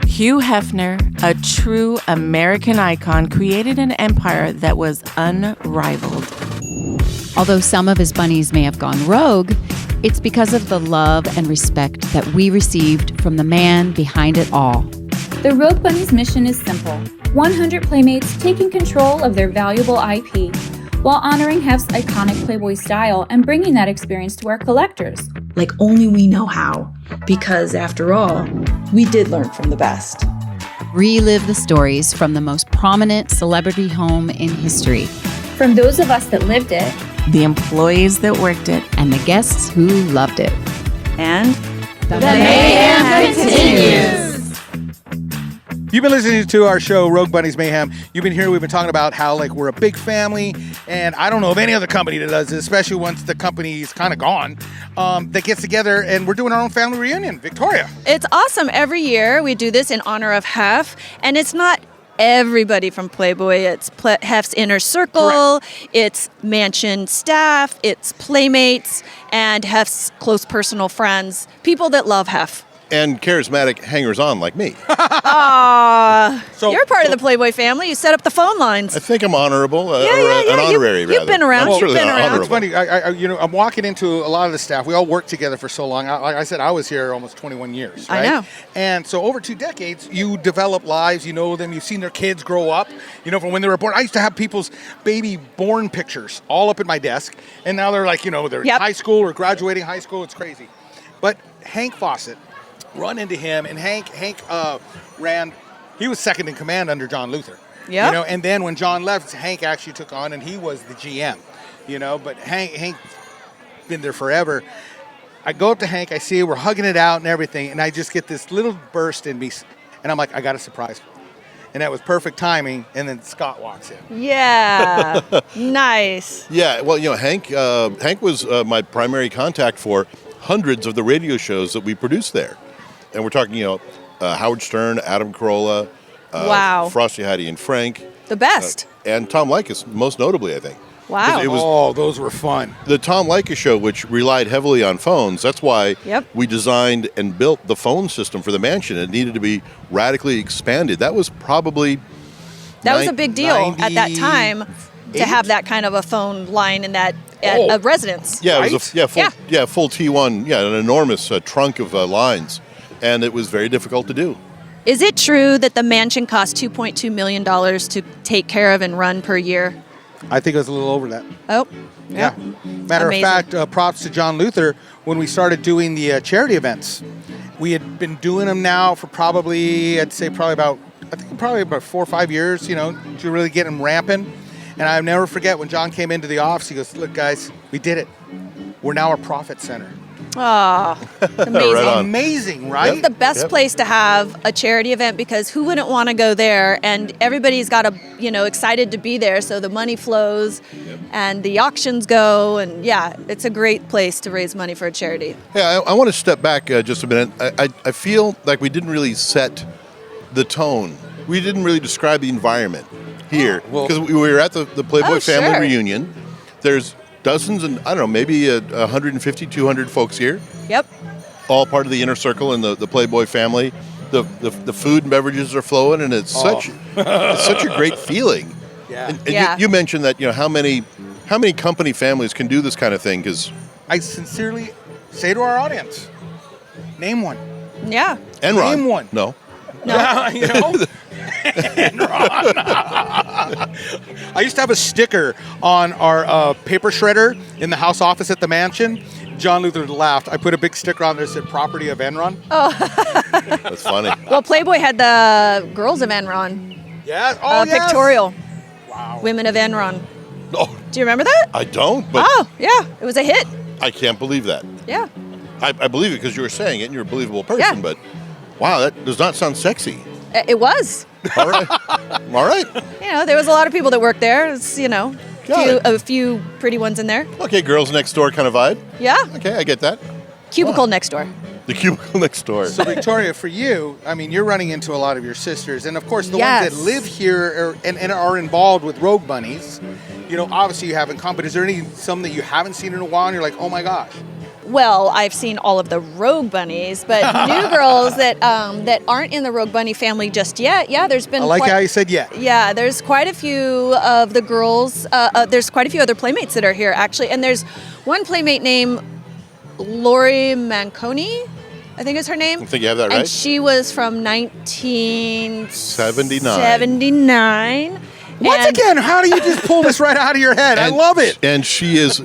Hugh Hefner, a true American icon, created an empire that was unrivaled. Although some of his bunnies may have gone rogue, it's because of the love and respect that we received from the man behind it all. The Rogue Bunny's mission is simple: 100 Playmates taking control of their valuable IP, while honoring Hef's iconic Playboy style and bringing that experience to our collectors. Like only we know how, because after all, we did learn from the best. Relive the stories from the most prominent celebrity home in history. From those of us that lived it, The employees that worked it, and the guests who loved it. and the mayhem continues. You've been listening to our show, Rogue Bunny's Mayhem. You've been here, we've been talking about how we're a big family, and I don't know of any other company that does this, especially once the company's kind of gone, that gets together, and we're doing our own family reunion. Victoria. It's awesome. Every year we do this in honor of Hef, and it's not everybody from Playboy. It's Hef's inner circle, Correct. It's Mansion staff, it's Playmates, and Hef's close personal friends, people that love Hef. And charismatic hangers-on like me. You're part of the Playboy family. You set up the phone lines. I think I'm honorable, Yeah, an honorary, You've rather. been around. I'm You've certainly been around. It's funny. I'm walking into a lot of the staff. We all worked together for so long. Like I said, I was here almost 21 years. Right? I know. And so over 2 decades, you develop lives. You know them. You've seen their kids grow up. You know, from when they were born. I used to have people's baby born pictures all up at my desk, and now they're they're in high school or graduating high school. It's crazy. But Hank Fawcett, run into him, and Hank ran. He was second in command under John Luther. Yeah. And then when John left, Hank actually took on, and he was the GM. But Hank been there forever. I go up to Hank, I see we're hugging it out and everything, and I just get this little burst in me, and I'm like, I got a surprise. And that was perfect timing, and then Scott walks in. Yeah. Nice. Yeah, well, Hank was my primary contact for hundreds of the radio shows that we produced there. And we're talking, Howard Stern, Adam Carolla, Wow. Frosty, Heidi, and Frank. The best. And Tom Leykis, most notably, I think. Wow. It was Those were fun. the Tom Leykis show, which relied heavily on phones. That's why we designed and built the phone system for the mansion. It needed to be radically expanded. That was probably That was a big deal at that time to have that kind of a phone line in that at a residence. Yeah, right? it was full T1, an enormous trunk of lines, and it was very difficult to do. Is it true that the mansion cost $2.2 million to take care of and run per year? I think it was a little over that. Oh, Yeah. Matter Amazing. of fact, props to John Luther when we started doing the charity events. We had been doing them now for probably about 4 or 5 years, to really get them ramping. And I'll never forget when John came into the office, he goes, "Look, guys, we did it. We're now a profit center." oh, amazing. Right on. Amazing, right? It's the best place to have a charity event because who wouldn't want to go there? And everybody's got excited to be there. So the money flows and the auctions go. And it's a great place to raise money for a charity. Hey, I want to step back just a minute. I feel like we didn't really set the tone. We didn't really describe the environment here. Because we were at the Playboy Family sure. Reunion. There's dozens and, I don't know, maybe 150, 200 folks here. Yep. All part of the inner circle and the Playboy family. The food and beverages are flowing, and it's such a great feeling. Yeah. And you mentioned that, how many company families can do this kind of thing? Because I sincerely say to our audience, name one. Yeah. Enron. Name one. No. Enron. I used to have a sticker on our paper shredder in the house office at the mansion. John Luther laughed. I put a big sticker on there that said property of Enron. That's funny. Well, Playboy had the Girls of Enron. Yeah. Oh, yes. Pictorial. Wow. Women of Enron. Oh, Do you remember that? I don't, but It was a hit. I can't believe that. Yeah. I believe it because you were saying it and you're a believable person, Yeah. but wow, that does not sound sexy. It was. All right. All right. There was a lot of people that worked there. It's, Got it. a few pretty ones in there. Okay, girls next door kind of vibe. Yeah. Okay, I get that. Cubicle next door. The cubicle next door. So, Victoria, for you, you're running into a lot of your sisters, and of course, the Yes. ones that live here and are involved with Rogue Bunnies. Obviously you haven't come, but is there some that you haven't seen in a while, and you're like, oh my gosh? Well, I've seen all of the Rogue Bunnies, but new girls that aren't in the Rogue Bunny family just yet. Yeah, there's been. I like how you said yeah. Yeah, there's quite a few of the girls. There's quite a few other playmates that are here actually, and there's one playmate named Lori Manconi, I think is her name. I think you have that right. And she was from 1979. Once again, how do you just pull this right out of your head? I love it. And she is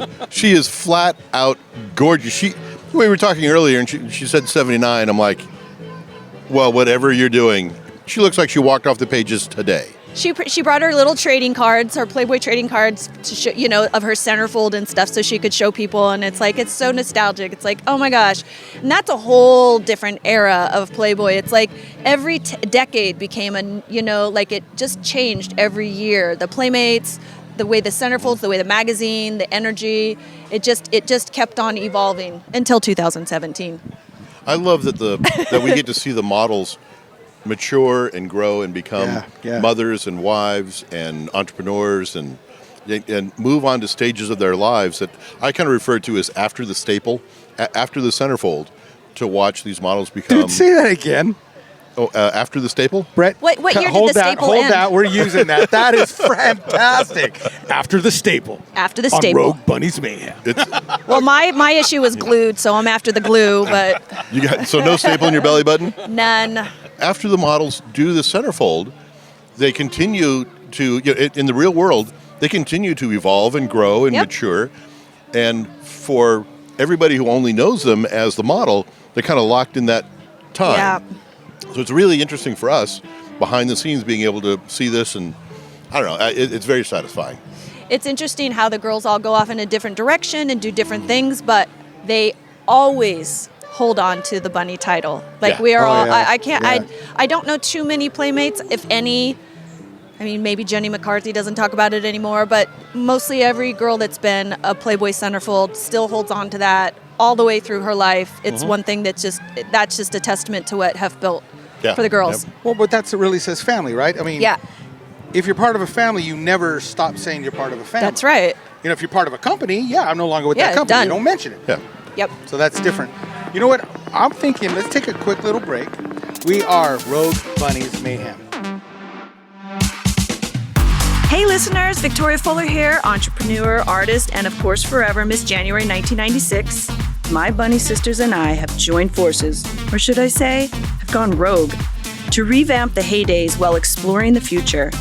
flat out gorgeous. We were talking earlier, and she said 79. I'm like, well, whatever you're doing, she looks like she walked off the pages today. She brought her little trading cards, her Playboy trading cards, to show, of her centerfold and stuff, so she could show people. And it's like, it's so nostalgic. It's like, oh my gosh. And that's a whole different era of Playboy. It's like every decade became like it just changed every year. The Playmates, the way the centerfolds, the way the magazine, the energy, it just kept on evolving until 2017. I love that we get to see the models mature and grow and become mothers and wives and entrepreneurs and move on to stages of their lives that I kind of refer to as after the staple, after the centerfold, to watch these models become. Dude, say that again. Oh, after the staple? Brett, what year did the staple end? Hold that. We're using that. That is fantastic. After the staple. After the on staple. Rogue Bunny's Mayhem. Well, my issue was glued, so I'm after the glue, but. So no staple in your belly button? None. After the models do the centerfold, they continue to, in the real world, they continue to evolve and grow and mature. And for everybody who only knows them as the model, they're kind of locked in that time. Yeah. So it's really interesting for us, behind the scenes, being able to see this, and I don't know, it's very satisfying. It's interesting how the girls all go off in a different direction and do different things, but they always hold on to the bunny title. Like we are all, I can't, I don't know too many playmates, if any. I mean, maybe Jenny McCarthy doesn't talk about it anymore, but mostly every girl that's been a Playboy centerfold still holds on to that all the way through her life. It's one thing that's just a testament to what Hef built for the girls. Yep. Well, but that's what really says family, right? I mean, if you're part of a family, you never stop saying you're part of a family. That's right. If you're part of a company, I'm no longer with that company. Done. You don't mention it. Yeah. Yep. So that's different. You know what? I'm thinking, let's take a quick little break. We are Rogue Bunny's Mayhem. Hey listeners, Victoria Fuller here, entrepreneur, artist, and of course forever Miss January 1996. My bunny sisters and I have joined forces, or should I say, have gone rogue, to revamp the heydays while exploring the future.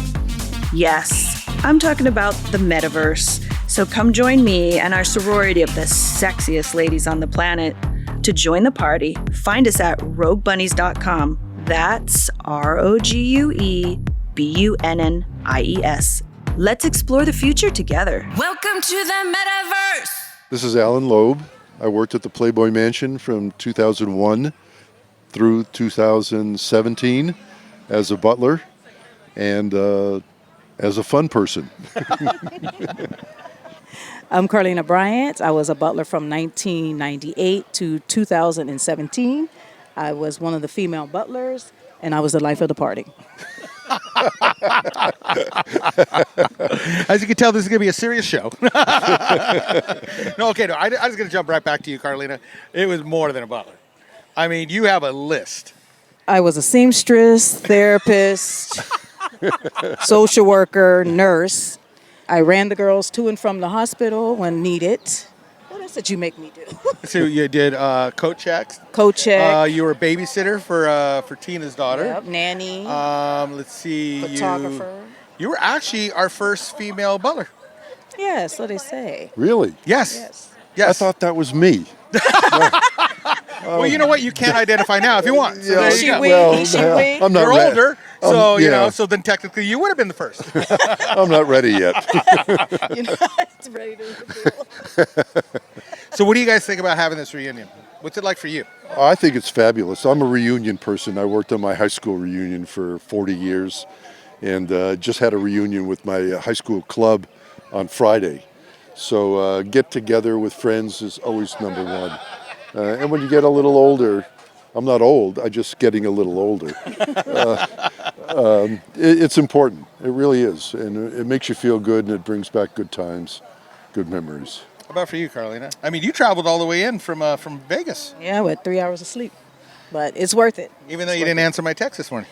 Yes, I'm talking about the metaverse. So come join me and our sorority of the sexiest ladies on the planet. To join the party, find us at roguebunnies.com. That's ROGUEBUNNIES. Let's explore the future together. Welcome to the metaverse. This is Alan Loeb. I worked at the Playboy Mansion from 2001 through 2017 as a butler and as a fun person. I'm Carlena Bryant. I was a butler from 1998 to 2017. I was one of the female butlers, and I was the life of the party. As you can tell, this is going to be a serious show. I was going to jump right back to you, Carlena. It was more than a butler. I mean, you have a list. I was a seamstress, therapist, social worker, nurse. I ran the girls to and from the hospital when needed. What else did you make me do? So you did coat checks. Coat check. You were a babysitter for Tina's daughter. Yep, nanny. Let's see. Photographer. You were actually our first female butler. Yeah, so they say. Really? Yes. I thought that was me. Well, you know what? You can't identify now if you want. So there you go. I'm not You're ready. older, so so then technically you would have been the first. I'm not ready yet. You're not ready to. So what do you guys think about having this reunion? What's it like for you? I think it's fabulous. I'm a reunion person. I worked on my high school reunion for 40 years and just had a reunion with my high school club on Friday. So get together with friends is always number one. And when you get a little older, I'm not old, I'm just getting a little older. It's important. It really is. And it makes you feel good and it brings back good times, good memories. about for you, Carlena? I mean, you traveled all the way in from Vegas. Yeah, with 3 hours of sleep. But it's worth it. Even though you didn't answer my text this morning.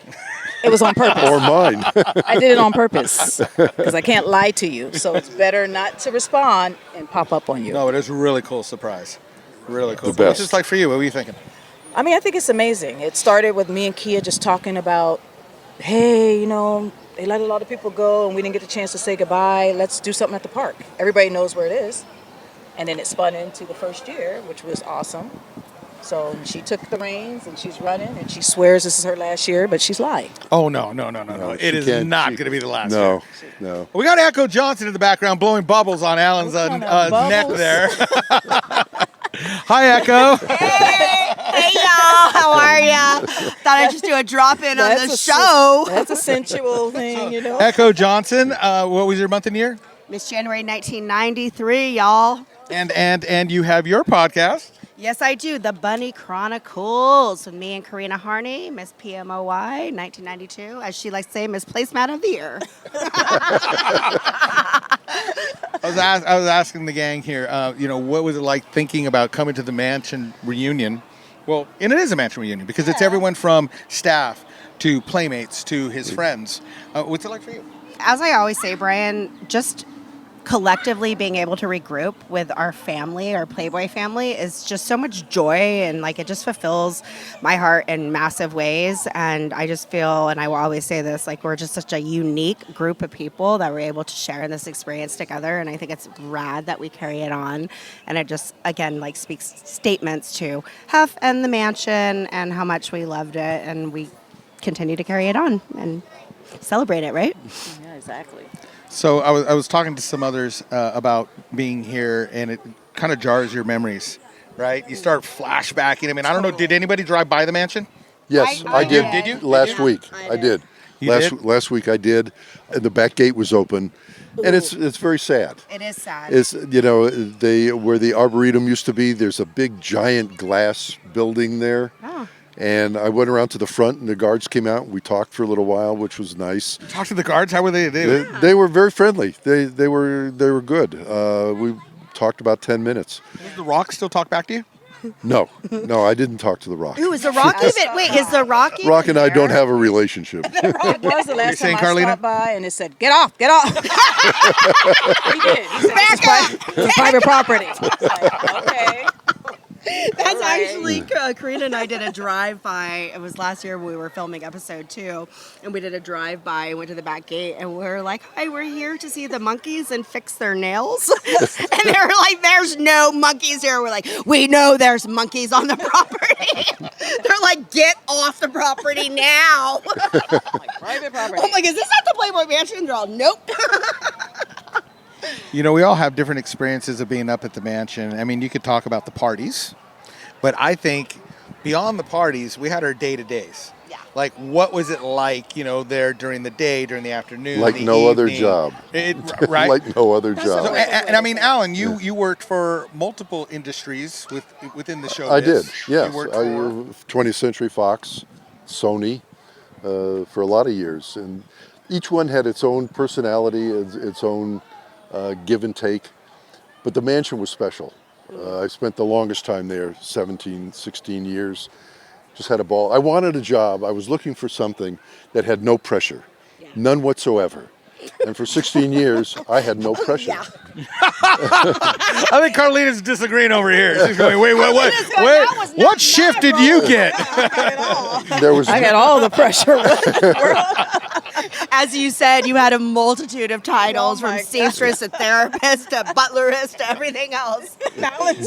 It was on purpose. Or mine. I did it on purpose because I can't lie to you. So it's better not to respond and pop up on you. No, it is a really cool surprise. Really cool. The best. What's this like for you? What were you thinking? I mean, I think it's amazing. It started with me and Kia just talking about, hey, they let a lot of people go and we didn't get the chance to say goodbye. Let's do something at the park. Everybody knows where it is. And then it spun into the first year, which was awesome. So she took the reins and she's running and she swears this is her last year, but she's lying. Oh, no. It is not going to be the last year. No. We got Echo Johnson in the background blowing bubbles on Alan's neck there. Hi, Echo. Hey, y'all. How are ya? Thought I'd just do a drop-in on the show. That's a sensual thing, Echo Johnson, what was your month and year? Miss January 1993, y'all. And you have your podcast. Yes, I do. The Bunny Chronicles with me and Karina Harney, Miss PMOY, 1992. As she likes to say, Miss Placemat of the Year. I was asking the gang here, what was it like thinking about coming to the Mansion Reunion? Well, and it is a Mansion Reunion because it's everyone from staff to playmates to his friends. What's it like for you? As I always say, Brian, just collectively being able to regroup with our family, our Playboy family, is just so much joy, and it just fulfills my heart in massive ways. And I just feel, and I will always say this, we're just such a unique group of people that we're able to share in this experience together. And I think it's rad that we carry it on. And it just, again, speaks statements to Hef and the Mansion and how much we loved it, and we continue to carry it on and celebrate it, right? Yeah, exactly. So I was talking to some others about being here, and it kind of jars your memories, right? You start flashbacking. I mean, I don't know, did anybody drive by the mansion? Yes, I did. Did you? Last week, I did. Last week I did. And the back gate was open, and it's very sad. It is sad. It's where the Arboretum used to be. There's a big giant glass building there. Oh. And I went around to the front, and the guards came out, and we talked for a little while, which was nice. Talk to the guards? How were they? They were very friendly. They were good. We talked about 10 minutes. Does The Rock still talk back to you? No, I didn't talk to The Rock. Ooh, is The Rock even? Wait, is The Rock even Rock and I there? don't have a relationship. It was the last time I Carlena? stopped by, and it said, "Get off, get off." He did. He said, it's private property. I was like, okay. That's actually, Karina and I did a drive-by. It was last year we were filming episode 2, and we did a drive-by, went to the back gate, and we were like, hi, we're here to see the monkeys and fix their nails. And they were like, there's no monkeys here. We're like, we know there's monkeys on the property. They're like, get off the property now. Private property. I'm like, is this at the Playboy Mansion? They're all, nope. We all have different experiences of being up at the mansion. I mean, you could talk about the parties, but I think beyond the parties, we had our day-to-days. Yeah. Like, what was it like, there during the day, during the afternoon, Like the no other evening? job. Right? Like no other job. So, and I mean, Alan, you worked for multiple industries within the show. I did, yes. You worked I for 20th Century Fox, Sony, for a lot of years. And each one had its own personality, its own give and take. But the mansion was special. I spent the longest time there, 17, 16 years. Just had a ball. I wanted a job. I was looking for something that had no pressure, none whatsoever. And for 16 years, I had no pressure. I think Carlena's disagreeing over here. She's going, wait, what shift did you get? I got all the pressure. As you said, you had a multitude of titles, from seamstress to therapist to butlerist to everything else.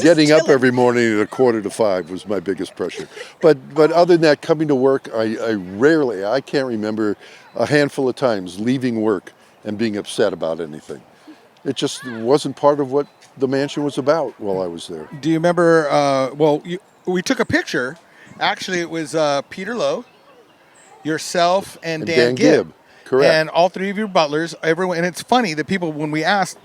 Getting up every morning at 4:45 was my biggest pressure. But other than that, coming to work, I can't remember a handful of times leaving work and being upset about anything. It just wasn't part of what the mansion was about while I was there. Do you remember, we took a picture. Actually, it was Peter Lowe, yourself, and Dan Gibb. Correct. And all three of your butlers, everyone. And it's funny that people, when we asked,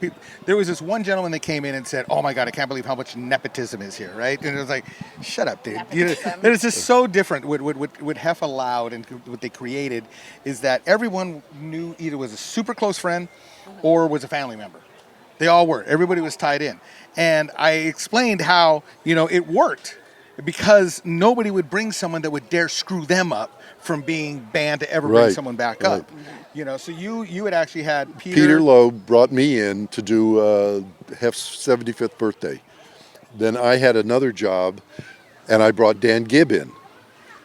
there was this one gentleman that came in and said, oh my God, I can't believe how much nepotism is here, right? And it was like, shut up, dude. It's just so different. What Hef allowed and what they created is that everyone knew either was a super close friend or was a family member. They all were. Everybody was tied in. And I explained how, it worked because nobody would bring someone that would dare screw them up from being banned to ever bring someone back up. So you had actually had Peter Loeb brought me in to do Hef's 75th birthday. Then I had another job, and I brought Dan Gibb in.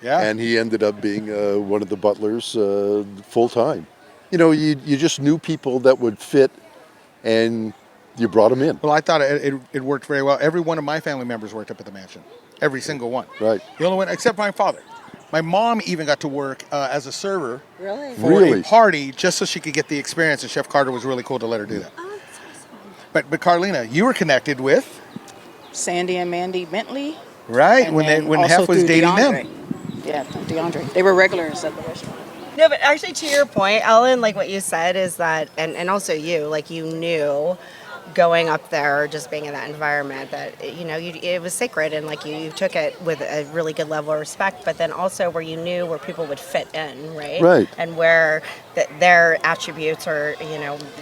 Yeah. And he ended up being one of the butlers full time. You just knew people that would fit, and you brought them in. Well, I thought it worked very well. Every one of my family members worked up at the mansion. Every single one. Right. The only one, except my father. My mom even got to work as a server Really? for a party just so she could get the experience, and Chef Carter was really cool to let her do that. Oh, that's awesome. But Carlena, you were connected with Sandy and Mandy Bentley. right And when then Hef also was through dating DeAndre. them. Yeah, DeAndre. They were regulars at the restaurant. No, but actually, to your point, Ellen, like what you said is that, and also you, like you knew going up there, just being in that environment, that it was sacred, and like you took it with a really good level of respect, but then also where you knew where people would fit in, right? And where their attributes or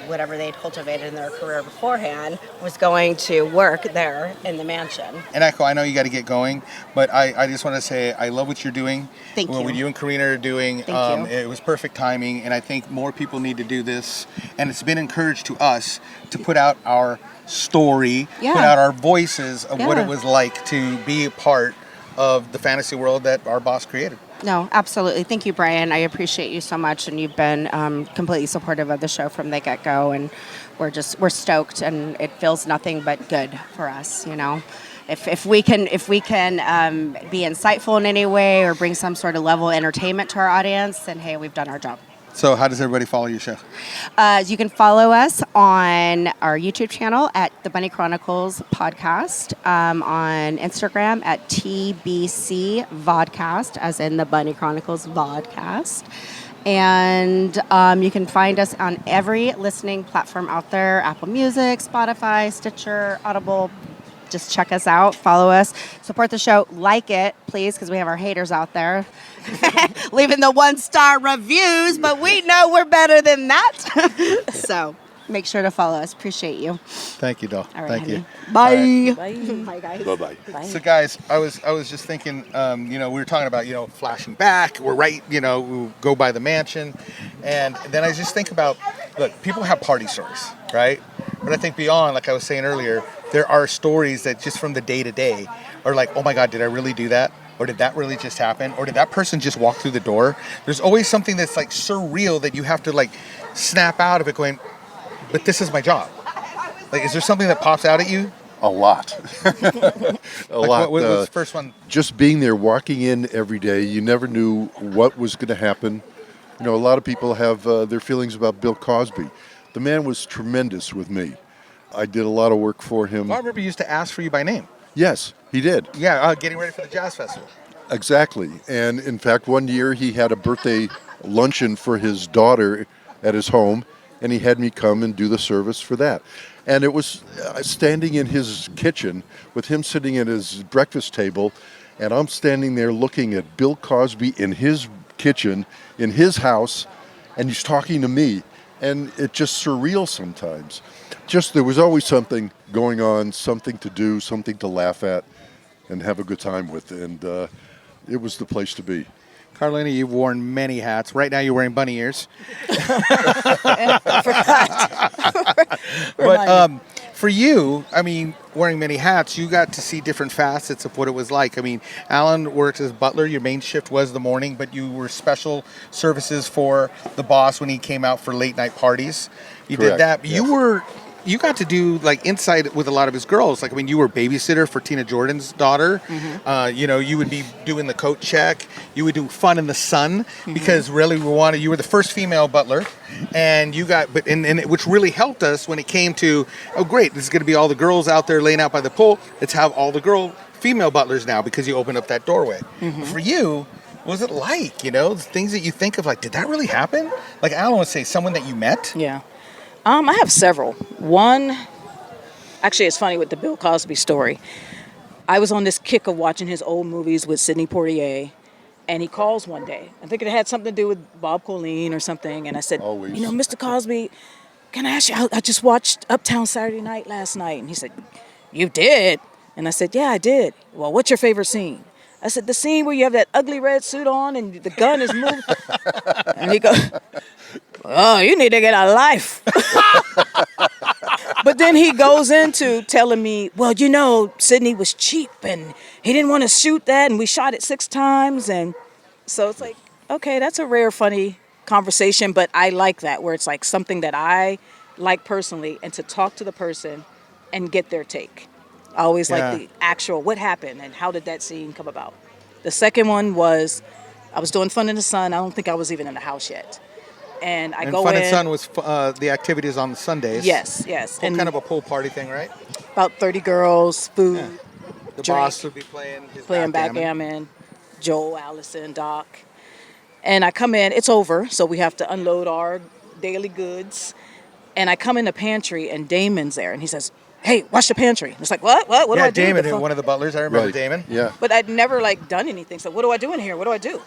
whatever they'd cultivated in their career beforehand was going to work there in the mansion. And Echo, I know you got to get going, but I just want to say I love what you're doing. Thank you. What you and Karina are doing. Thank you. It was perfect timing, and I think more people need to do this. And it's been encouraged to us to put out our story, put out our voices of what it was like to be a part of the fantasy world that our boss created. No, absolutely. Thank you, Brian. I appreciate you so much, and you've been completely supportive of the show from the get-go, and we're stoked, and it feels nothing but good for us. If we can be insightful in any way or bring some sort of level of entertainment to our audience, then hey, we've done our job. So how does everybody follow your show? You can follow us on our YouTube channel at The Bunny Chronicles Podcast, on Instagram at TBC Vodcast, as in The Bunny Chronicles Vodcast. And you can find us on every listening platform out there, Apple Music, Spotify, Stitcher, Audible. Just check us out, follow us, support the show, like it, please, because we have our haters out there leaving the 1-star reviews, but we know we're better than that. So make sure to follow us. Appreciate you. Thank you, doll. All right, Thank honey. you. Bye. Bye. Bye, guys. Bye-bye. So guys, I was just thinking, we were talking about, flashing back. We're right, we go by the mansion. And then I just think about, look, people have party stories, right? But I think beyond, like I was saying earlier, there are stories that just from the day-to-day are like, oh my God, did I really do that? Or did that really just happen? Or did that person just walk through the door? There's always something that's like surreal that you have to like snap out of it going, but this is my job. Like, is there something that pops out at you? A lot. A lot. What was the first one? Just being there, walking in every day, you never knew what was going to happen. A lot of people have their feelings about Bill Cosby. The man was tremendous with me. I did a lot of work for him. Well, I remember he used to ask for you by name. Yes, he did. Yeah, getting ready for the jazz festival. Exactly. And in fact, one year he had a birthday luncheon for his daughter at his home, and he had me come and do the service for that. And it was standing in his kitchen with him sitting at his breakfast table, and I'm standing there looking at Bill Cosby in his kitchen, in his house, and he's talking to me. And it's just surreal sometimes. There was always something going on, something to do, something to laugh at and have a good time with. And it was the place to be. Carlena, you've worn many hats. Right now you're wearing bunny ears. I forgot. But for you, wearing many hats, you got to see different facets of what it was like. Alan worked as butler. Your main shift was the morning, but you were special services for the boss when he came out for late night parties. You Correct. did that. Yes. You got to do like inside with a lot of his girls. You were babysitter for Tina Jordan's daughter. Mm-hmm. You would be doing the coat check. You would do fun in the sun because really you were the first female butler, and which really helped us when it came to, oh great, this is going to be all the girls out there laying out by the pool. Let's have all the female butlers now because you opened up that doorway. Mm-hmm. For you, what was it like? The things that you think of, like, did that really happen? Like Alan would say, someone that you met. Yeah. I have several. One, actually, it's funny with the Bill Cosby story. I was on this kick of watching his old movies with Sidney Poitier, and he calls one day. I think it had something to do with Bob Colleen or something, and I said, Always. Mr. Cosby, can I ask you, I just watched Uptown Saturday Night last night. And he said, you did? And I said, yeah, I did. Well, what's your favorite scene? I said, the scene where you have that ugly red suit on and the gun is moving. And he goes, oh, you need to get a life. But then he goes into telling me, well, you know, Sydney was cheap and he didn't want to shoot that and we shot it 6 times. And so it's like, okay, that's a rare, funny conversation, but I like that where it's like something that I like personally and to talk to the person and get their take. I always like the actual, what happened and how did that scene come about? The second one was, I was doing Fun in the Sun. I don't think I was even in the house yet. And I go Fun in. and Sun was the activities on the Sundays. Yes. And kind of a pool party thing, right? About 30 girls, food. Yeah. The drink, boss would be playing backgammon. Joel, Allison, Doc. And I come in, it's over, so we have to unload our daily goods. And I come in the pantry and Damon's there and he says, hey, wash the pantry. It's like, what do I do? Yeah, Damon, one of the butlers. I remember Damon. Yeah. But I'd never done anything. So what do I do in here? What do I do?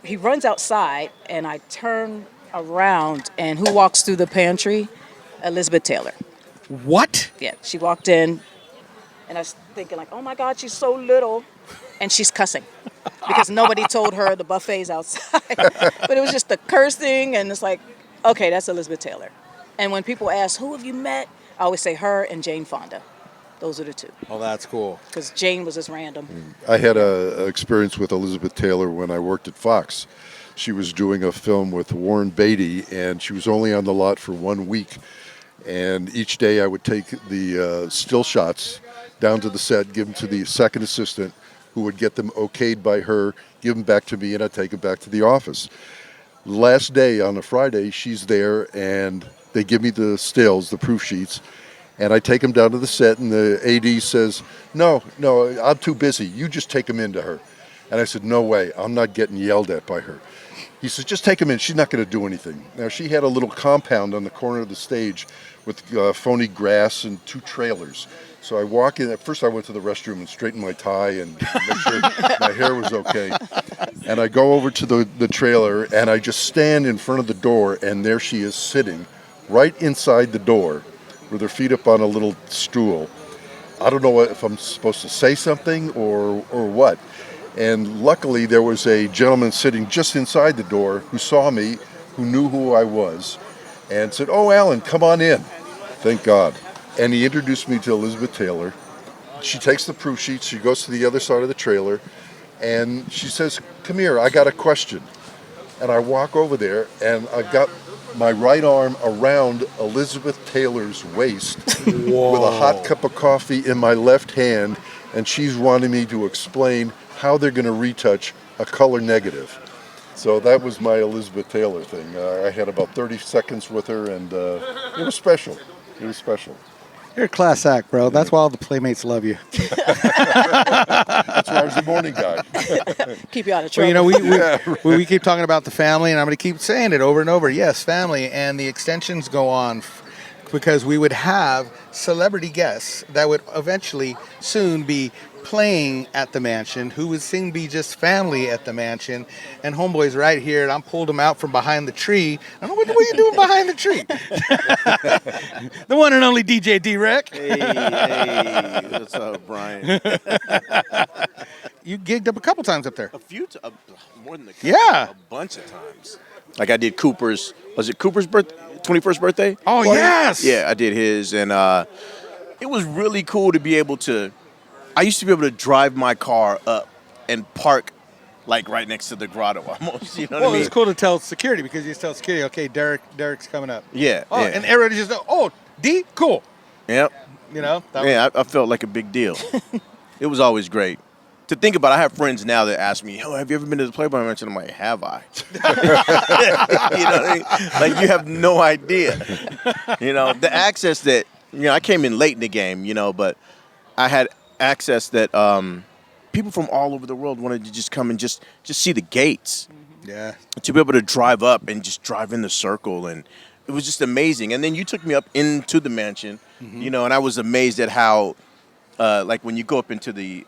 He runs outside and I turn around and who walks through the pantry? Elizabeth Taylor. What? Yeah, she walked in and I was thinking like, oh my God, she's so little. And she's cussing because nobody told her the buffet's outside. But it was just the cursing and it's like, okay, that's Elizabeth Taylor. And when people ask, who have you met? I always say her and Jane Fonda. Those are the two. Oh, that's cool. Because Jane was just random. I had an experience with Elizabeth Taylor when I worked at Fox. She was doing a film with Warren Beatty, and she was only on the lot for 1 week. And each day I would take the still shots down to the set, give them to the second assistant, who would get them okayed by her, give them back to me, and I'd take them back to the office. Last day on a Friday, she's there, and they give me the stills, the proof sheets, and I take them down to the set, and the AD says, no, I'm too busy. You just take them into her. And I said, no way. I'm not getting yelled at by her. He says, just take them in. She's not going to do anything. Now, she had a little compound on the corner of the stage with phony grass and 2 trailers. So I walk in. At first, I went to the restroom and straightened my tie and make sure my hair was okay. And I go over to the trailer, and I just stand in front of the door, and there she is sitting right inside the door with her feet up on a little stool. I don't know if I'm supposed to say something or what. And luckily, there was a gentleman sitting just inside the door who saw me, who knew who I was, and said, oh, Alan, come on in. Thank God. And he introduced me to Elizabeth Taylor. She takes the proof sheets, she goes to the other side of the trailer, and she says, come here, I got a question. And I walk over there, and I got my right arm around Elizabeth Taylor's waist with a hot cup of coffee in my left hand, and she's wanting me to explain how they're going to retouch a color negative. So that was my Elizabeth Taylor thing. I had about 30 seconds with her, and it was special. It was special. You're a class act, bro. That's why all the Playmates love you. That's why I was the morning guy. Keep you out of trouble. Well, we keep talking about the family, and I'm going to keep saying it over and over. Yes, family, and the extensions go on because we would have celebrity guests that would eventually soon be playing at the mansion, who would soon be just family at the mansion, and Homeboy's right here, and I'm pulled him out from behind the tree. I don't know, what are you doing behind the tree? The one and only DJ D-Wrek. Hey, what's up, Brian? You gigged up a couple times up there. A few, more than a couple. Yeah. A bunch of times. Like I did Cooper's, was it Cooper's 21st birthday? Oh, party? Yes. Yeah, I did his, and it was really cool to be able to, I used to be able to drive my car up and park like right next to the grotto almost, you know what I mean? It's cool to tell security because you tell security, okay, Derek's coming up. Yeah. Oh, yeah. and everybody just know, oh, D, cool. Yep. You know? I felt like a big deal. It was always great. To think about, I have friends now that ask me, "Oh, have you ever been to the Playboy Mansion?" I'm like, "Have I?" You know what I mean? Like, you have no idea. You know, the access that, I came in late in the game, but I had access that people from all over the world wanted to just come and just see the gates. Yeah. To be able to drive up and just drive in the circle, and it was just amazing. And then you took me up into the mansion, and I was amazed at how, like when you go up into the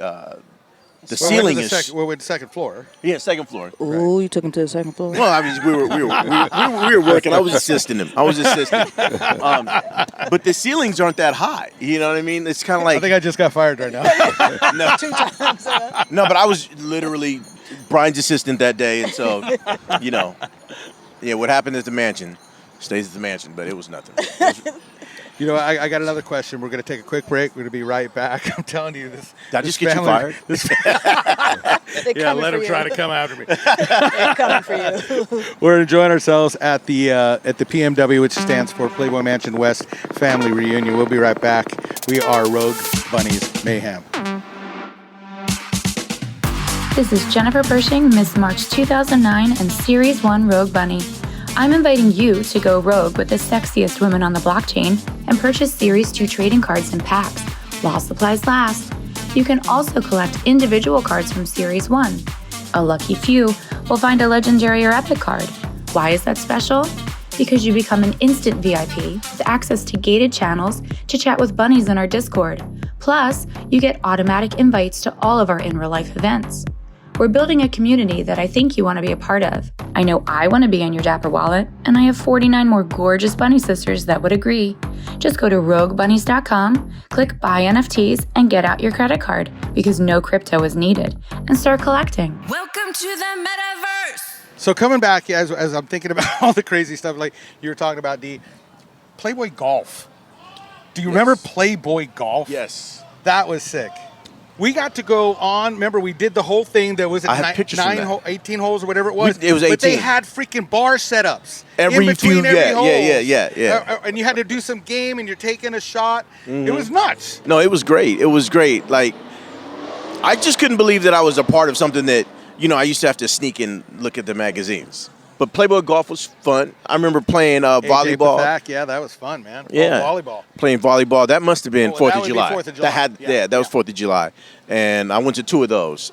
The ceiling is. We're with the second floor. Yeah, second floor. Ooh, you took him to the second floor. Well, I mean, we were working. I was assisting him. But the ceilings aren't that high. You know what I mean? It's kind of like. I think I just got fired right now. No. 2 times. No, but I was literally Brian's assistant that day, and so, what happened at the mansion stays at the mansion, but it was nothing. I got another question. We're going to take a quick break. We're going to be right back. I'm telling you this. Did I just get you fired? Yeah, let him try to come after me. They're coming for you. We're enjoying ourselves at the PMW, which stands for Playboy Mansion West Family Reunion. We'll be right back. We are Rogue Bunnies Mayhem. This is Jennifer Pershing, Miss March 2009 and Series 1 Rogue Bunny. I'm inviting you to go rogue with the sexiest women on the blockchain and purchase Series 2 trading cards in packs while supplies last. You can also collect individual cards from Series 1. A lucky few will find a legendary or epic card. Why is that special? Because you become an instant VIP with access to gated channels to chat with bunnies in our Discord. Plus, you get automatic invites to all of our in-real-life events. We're building a community that I think you want to be a part of. I know I want to be in your Dapper wallet, and I have 49 more gorgeous bunny sisters that would agree. Just go to roguebunnies.com, click Buy NFTs, and get out your credit card, because no crypto is needed, and start collecting. Welcome to the metaverse. So coming back, as I'm thinking about all the crazy stuff, like you were talking about, the Playboy Golf. Do you remember Playboy Golf? Yes. That was sick. We got to go on. Remember, we did the whole thing. There was 18 holes or whatever it was. It was 18. But they had freaking bar setups every in between every hole. Yeah. And you had to do some game, and you're taking a shot. Mm-hmm. It was nuts. No, it was great. It was great. Like, I just couldn't believe that I was a part of something that, I used to have to sneak and look at the magazines. But Playboy Golf was fun. I remember playing volleyball. Pathak, yeah, that was fun, man. Yeah, volleyball. Playing volleyball. That must have been 4th of July. 4th of July. That was 4th of July, and I went to 2 of those.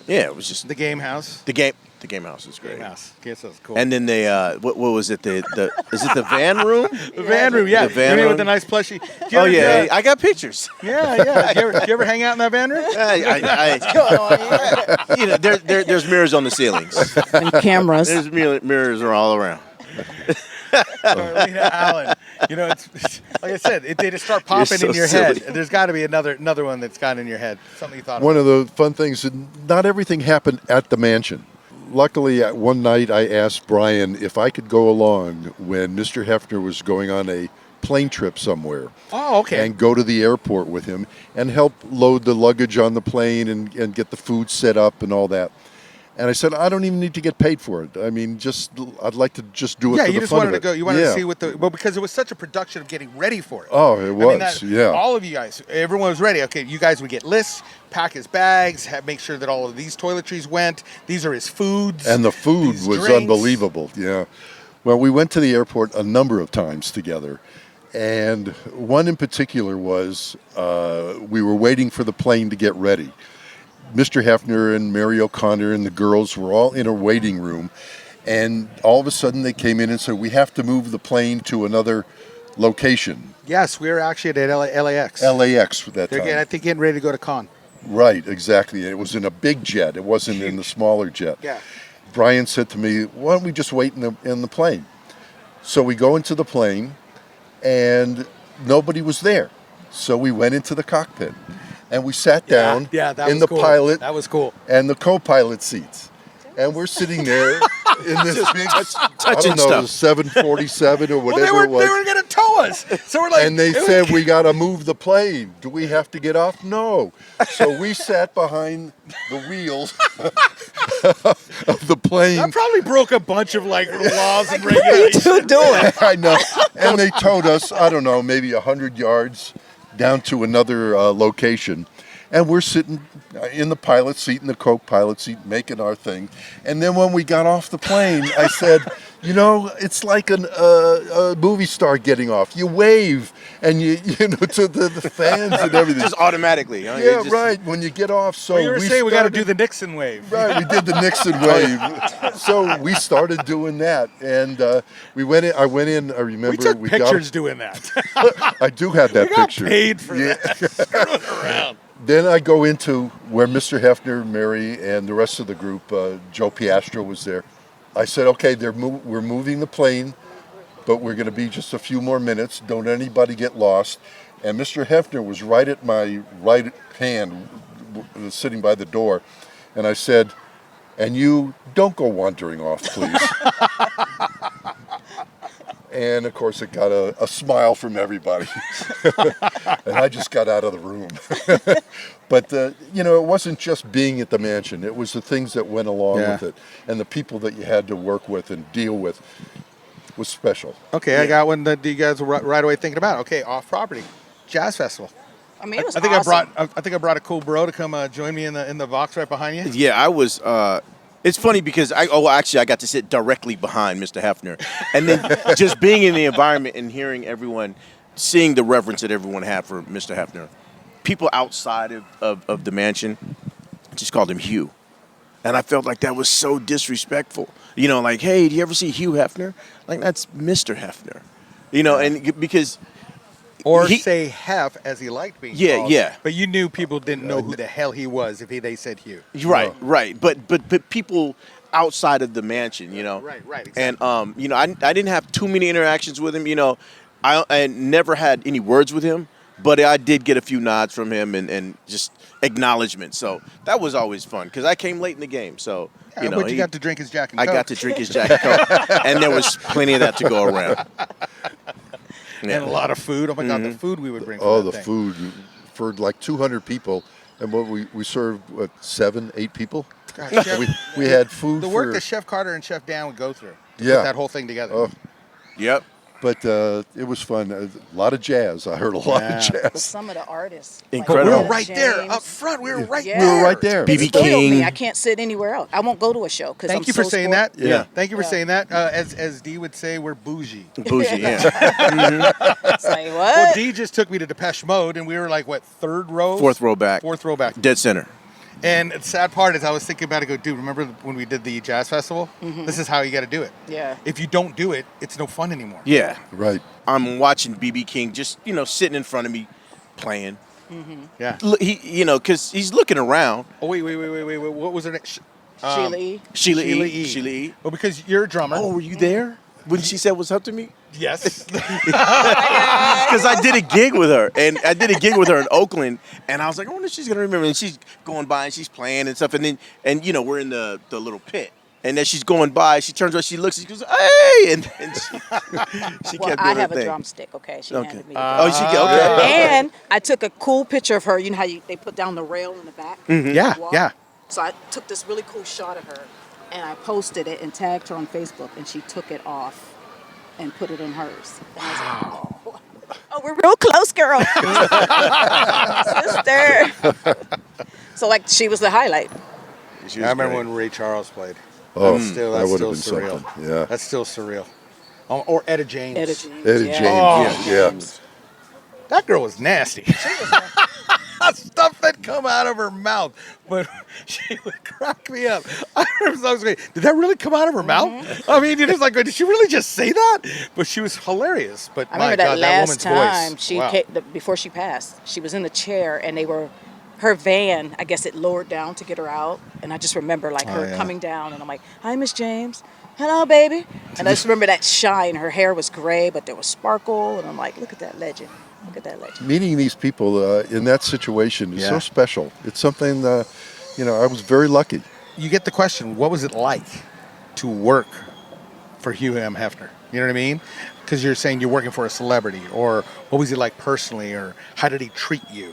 It was just the game house. The game house was great. Game house. Yes, that was cool. And then they what was it? Is it the van room? The van room, yeah. The van room with the nice plushie. I got pictures. Yeah. Did you ever hang out in that van room? There's mirrors on the ceilings and cameras. There's mirrors are all around. Carlena Allen. It's like I said, they just start popping in your head. There's got to be another one that's got in your head. Something you thought One of. of the fun things, not everything happened at the mansion. Luckily, one night I asked Brian if I could go along when Mr. Hefner was going on a plane trip somewhere. Oh, okay. And go to the airport with him and help load the luggage on the plane and get the food set up and all that. And I said, I don't even need to get paid for it. I mean, I'd like to just do it for the fun of it. Yeah, you just wanted to go. You wanted to see because it was such a production of getting ready for it. Oh, it was, yeah. All of you guys, everyone was ready. Okay, you guys would get lists, pack his bags, make sure that all of these toiletries went. These are his foods. And the food was drinks. Unbelievable, yeah. Well, we went to the airport a number of times together. And one in particular was we were waiting for the plane to get ready. Mr. Hefner and Mary O'Connor and the girls were all in a waiting room, and all of a sudden they came in and said, we have to move the plane to another location. Yes, we were actually at LAX. LAX at that time. I think getting ready to go to Cannes. Right, exactly. It was in a big jet. It wasn't in the smaller jet. Yeah. Brian said to me, why don't we just wait in the plane? So we go into the plane, and nobody was there. So we went into the cockpit. And we sat down in the pilot and the co-pilot seats. And we're sitting there in this big, I don't know, 747 or whatever it was. They were going to tow us. So we're like, and they said, we got to move the plane. Do we have to get off? No. So we sat behind the wheels of the plane. That probably broke a bunch of laws and regulations. What are you doing? I know. And they towed us, I don't know, maybe 100 yards down to another location, and we're sitting in the pilot seat, in the co-pilot seat, making our thing. And then when we got off the plane, I said, it's like a movie star getting off. You wave, and you to the fans and everything. Just automatically. Yeah, right. When you get off, so you were saying we got to do the Nixon wave. Right, we did the Nixon wave. So we started doing that, and we went in. I went in. I remember we took pictures doing that. I do have that picture. We got paid for that. Screwing around. Then I go into where Mr. Hefner, Mary, and the rest of the group, Joe Piastro was there. I said, okay, we're moving the plane, but we're going to be just a few more minutes. Don't anybody get lost. And Mr. Hefner was right at my right hand, sitting by the door. And I said, and you don't go wandering off, please. And of course, it got a smile from everybody. And I just got out of the room. But, it wasn't just being at the mansion. It was the things that went along with it. And the people that you had to work with and deal with was special. Okay, I got one that you guys were right away thinking about. Okay, off-property. Jazz Festival. I mean, it was I think awesome. I think I brought a cool bro to come join me in the box right behind you. Yeah, I was. It's funny because I got to sit directly behind Mr. Hefner, and then just being in the environment and hearing everyone, seeing the reverence that everyone had for Mr. Hefner. People outside of the mansion just called him Hugh, and I felt like that was so disrespectful. Like, hey, do you ever see Hugh Hefner? Like, that's Mr. Hefner. And because. Or say Hef as he liked being called. Yeah. But you knew people didn't know who the hell he was if they said Hugh. Right. But people outside of the mansion, Right, exactly. And I didn't have too many interactions with him. I never had any words with him, but I did get a few nods from him and just acknowledgement. So that was always fun because I came late in the game. So but you got to drink his Jack and Coke. I got to drink his Jack and Coke, and there was plenty of that to go around. And a lot of food. Oh my God, the food we would bring. Food for like 200 people, and what we served 7, 8 people. God, Chef, we had food. The work that Chef Carter and Chef Dan would go through to put that whole thing together. Oh. Yep. But it was fun. A lot of jazz. I heard a lot of jazz. With some of the artists. Incredible. We were right there up front. We were right there. We were right there. BB King. I can't sit anywhere else. I won't go to a show because Thank you for saying that. Yeah. Thank you for saying that. As D would say, we're bougie. Bougie, yeah. Say what? Well, D just took me to Depeche Mode, and we were like, what, third row? Fourth row back. Dead center. And the sad part is I was thinking about it, dude, remember when we did the Jazz Festival? Mm-hmm. This is how you got to do it. Yeah. If you don't do it, it's no fun anymore. Yeah. Right. I'm watching BB King just, sitting in front of me playing. Mm-hmm. Yeah. He, because he's looking around. Oh, wait. What was her name? Sheila E. Sheila E. Well, because you're a drummer. Oh, were you there when she said what's up to me? Yes. Because I did a gig with her, and I did a gig with her in Oakland, and I was like, I wonder if she's gonna remember. And she's going by and she's playing and stuff, and then we're in the little pit, and as she's going by, she turns around, she looks, and she goes, hey, and she kept doing I her have thing. a drumstick. Okay, she handed me. Okay. And I took a cool picture of her. You know how they put down the rail in the back? Mm-hmm. Yeah. So I took this really cool shot of her, and I posted it and tagged her on Facebook, and she took it off and put it in hers. And I was like, oh, we're real close, girl. Sister. So, she was the highlight. I remember when Ray Charles played. Oh, that's that would still have been surreal. something. Yeah. That's still surreal. Or Etta James. Eddie James. Yeah. That girl was nasty. Stuff that come out of her mouth, but she would crack me up. I was going, did that really come out of her mouth? I mean, it's like, did she really just say that? But she was hilarious. But I remember God, that woman's last time voice. she Wow. came, before she passed, she was in the chair, and her van, I guess it lowered down to get her out, and I just remember her coming down, and I'm like, hi, Miss James. Hello, baby. And I just remember that shine. Her hair was gray, but there was sparkle, and I'm like, look at that legend. Look at that legend. Meeting these people in that situation is so special. It's something, I was very lucky. You get the question, what was it like to work for Hugh M. Hefner? You know what I mean? Because you're saying you're working for a celebrity, or what was he like personally, or how did he treat you?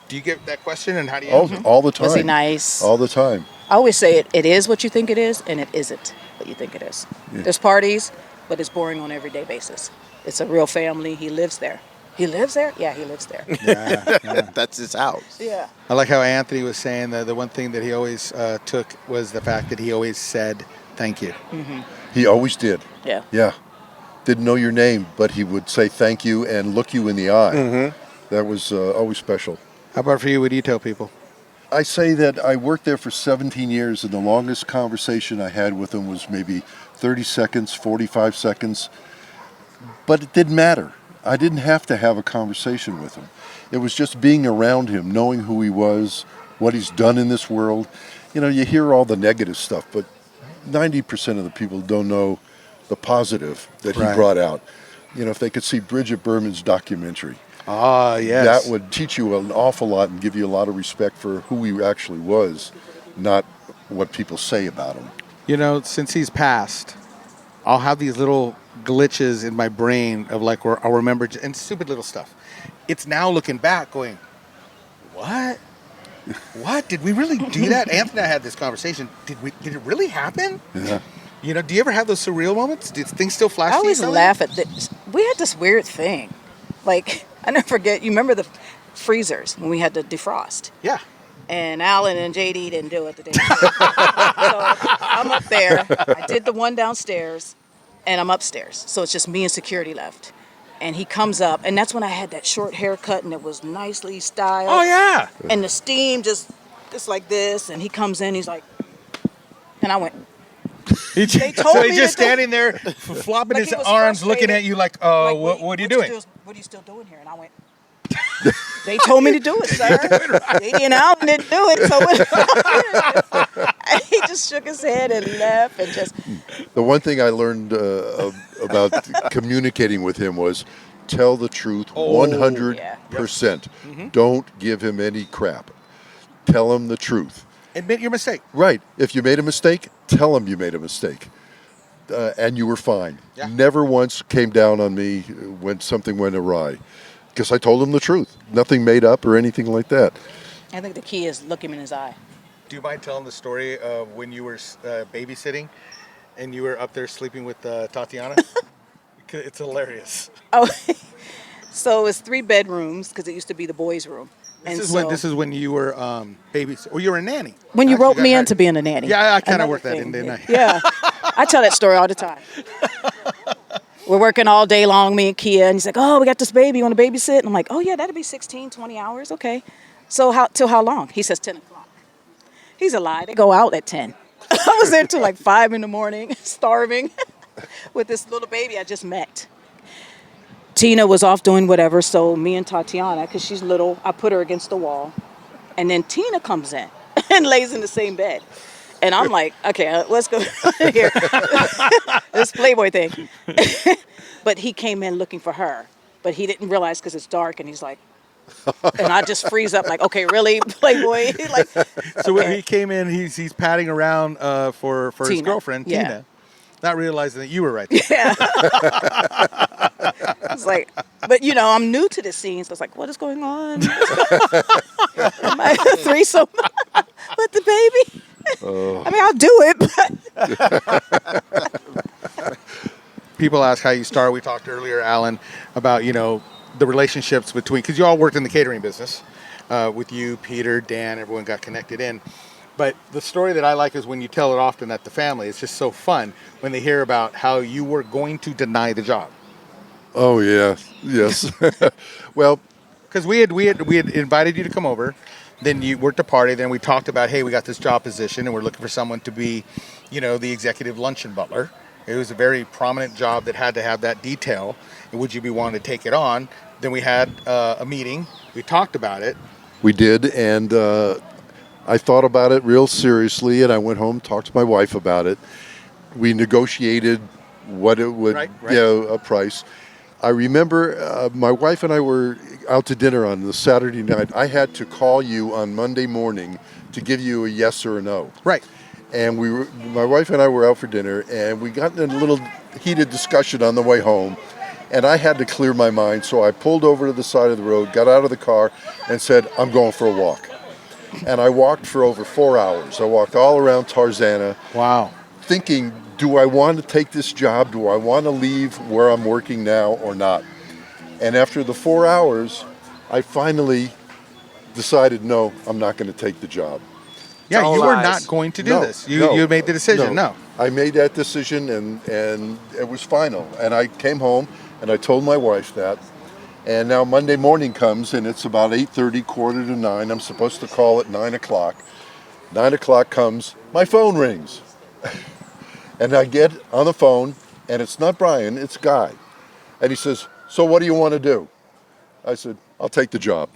Do you get that question, and how do you answer? All the time. Was he nice? All the time. I always say it is what you think it is, and it isn't what you think it is. Yeah. There's parties, but it's boring on an everyday basis. It's a real family. He lives there. He lives there? Yeah, he lives there. Yeah. That's his house. Yeah. I like how Anthony was saying that the one thing that he always took was the fact that he always said thank you. Mm-hmm. He always did. Yeah. Yeah. Didn't know your name, but he would say thank you and look you in the eye. Mm-hmm. That was always special. How about for you? What do you tell people? I say that I worked there for 17 years, and the longest conversation I had with him was maybe 30 seconds, 45 seconds. But it didn't matter. I didn't have to have a conversation with him. It was just being around him, knowing who he was, what he's done in this world. You know, you hear all the negative stuff, but 90% of the people don't know the positive that he brought out. You know, if they could see Bridget Berman's documentary. Ah, yes. That would teach you an awful lot and give you a lot of respect for who he actually was, not what people say about him. You know, since he's passed, I'll have these little glitches in my brain of like where I'll remember and stupid little stuff. It's now looking back going, what? What? Did we really do that? Anthony and I had this conversation. Did it really happen? Yeah. You know, do you ever have those surreal moments? Did things still flash I to you? always laugh at this. We had this weird thing. Like, I never forget, you remember the freezers when we had to defrost? Yeah. And Alan and JD didn't do it the day before. So I'm up there. I did the one downstairs, and I'm upstairs. So it's just me and security left. And he comes up, and that's when I had that short haircut, and it was nicely styled. Oh, yeah. And the steam just like this, and he comes in, he's like, and I went, They told me he's just to do- standing there, flopping Like his he was arms, looking frustrated. at you like, Like, what are you doing? What are you still doing here? And I went, they told me to do it, sir. JD and Alan didn't do it, so and he just shook his head and laughed and just. The one thing I learned about communicating with him was tell the truth 100%. Don't give him any crap. Tell him the truth. Admit your mistake. Right. If you made a mistake, tell him you made a mistake. And you were fine. Yeah. Never once came down on me when something went awry. Because I told him the truth. Nothing made up or anything like that. I think the key is look him in his eye. Do you mind telling the story of when you were babysitting and you were up there sleeping with Tatiana? It's hilarious. Oh, so it's 3 bedrooms because it used to be the boys' room. This is when you were babysitting. Or you were a nanny. When you Actually roped got me hired. into being a nanny. Yeah, I kind of Another worked that thing, in, didn't I? Yeah. I tell that story all the time. We're working all day long, me and Kia, and he's like, oh, we got this baby, you want to babysit? And I'm like, oh, yeah, that'll be 16, 20 hours. Okay. So till how long? He says 10 o'clock. He's a lie. They go out at 10. I was there till like 5 in the morning, starving, with this little baby I just met. Tina was off doing whatever, so me and Tatiana, because she's little, I put her against the wall. And then Tina comes in and lays in the same bed. And I'm like, okay, let's go here. This Playboy thing. But he came in looking for her. But he didn't realize because it's dark. And he's like, and I just freeze up like, okay, really, Playboy? Like, So when he came in, he's patting around for his Tina. girlfriend, Yeah. Tina. Not realizing that you were right there. Yeah. It's like, but you know, I'm new to this scene, so it's like, what is going on? Am I a threesome with the baby? I mean, I'll do it, but People ask how you start. We talked earlier, Alan, about, you know, the relationships between, because you all worked in the catering business with you, Peter, Dan, everyone got connected in. But the story that I like is when you tell it often at the family. It's just so fun when they hear about how you were going to deny the job. Oh, yeah. Yes. Well, because we had invited you to come over. Then you worked a party. Then we talked about, hey, we got this job position and we're looking for someone to be, you know, the executive luncheon butler. It was a very prominent job that had to have that detail. And would you be wanting to take it on? Then we had a meeting. We talked about it. we did, and I thought about it real seriously, and I went home, talked to my wife about it. We negotiated what it would, you know, a price. I remember my wife and I were out to dinner on the Saturday night. I had to call you on Monday morning to give you a yes or a no. Right. And my wife and I were out for dinner, and we got in a little heated discussion on the way home. And I had to clear my mind, so I pulled over to the side of the road, got out of the car, and said, I'm going for a walk. And I walked for over 4 hours. I walked all around Tarzana. Wow. Thinking, do I want to take this job? Do I want to leave where I'm working now or not? And after the 4 hours, I finally decided, no, I'm not going to take the job. Yeah, you were not going to do this. You made the decision. No. I made that decision, and it was final. And I came home, and I told my wife that. And now Monday morning comes, and it's about 8:30, 8:45. I'm supposed to call at 9 o'clock. 9 o'clock comes, my phone rings. And I get on the phone, and it's not Brian, it's Guy. And he says, so what do you want to do? I said, I'll take the job.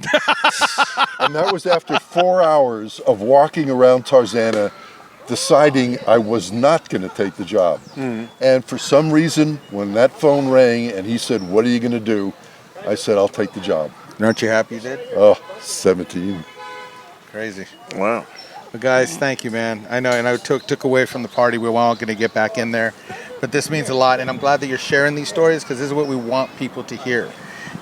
And that was after 4 hours of walking around Tarzana, deciding I was not going to take the job. And for some reason, when that phone rang and he said, what are you going to do? I said, I'll take the job. Aren't you happy you did? Oh, 17. Crazy. Wow. Well, guys, thank you, man. I know, and I took away from the party. We're all going to get back in there. But this means a lot, and I'm glad that you're sharing these stories because this is what we want people to hear.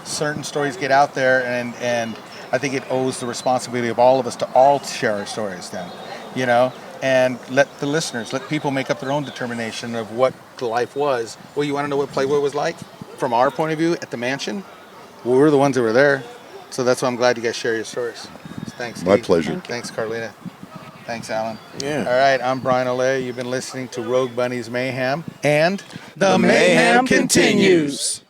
Certain stories get out there, and I think it owes the responsibility of all of us to all share our stories then, you know, and let the listeners, let people make up their own determination of what life was. Well, you want to know what Playboy was like from our point of view at the mansion? Well, we're the ones that were there, so that's why I'm glad you guys share your stories. So thanks, Steve. My pleasure. Thanks, Carlena. Thanks, Alan. Yeah. All right, I'm Brian Olea. You've been listening to Rogue Bunny's Mayhem, and the mayhem continues.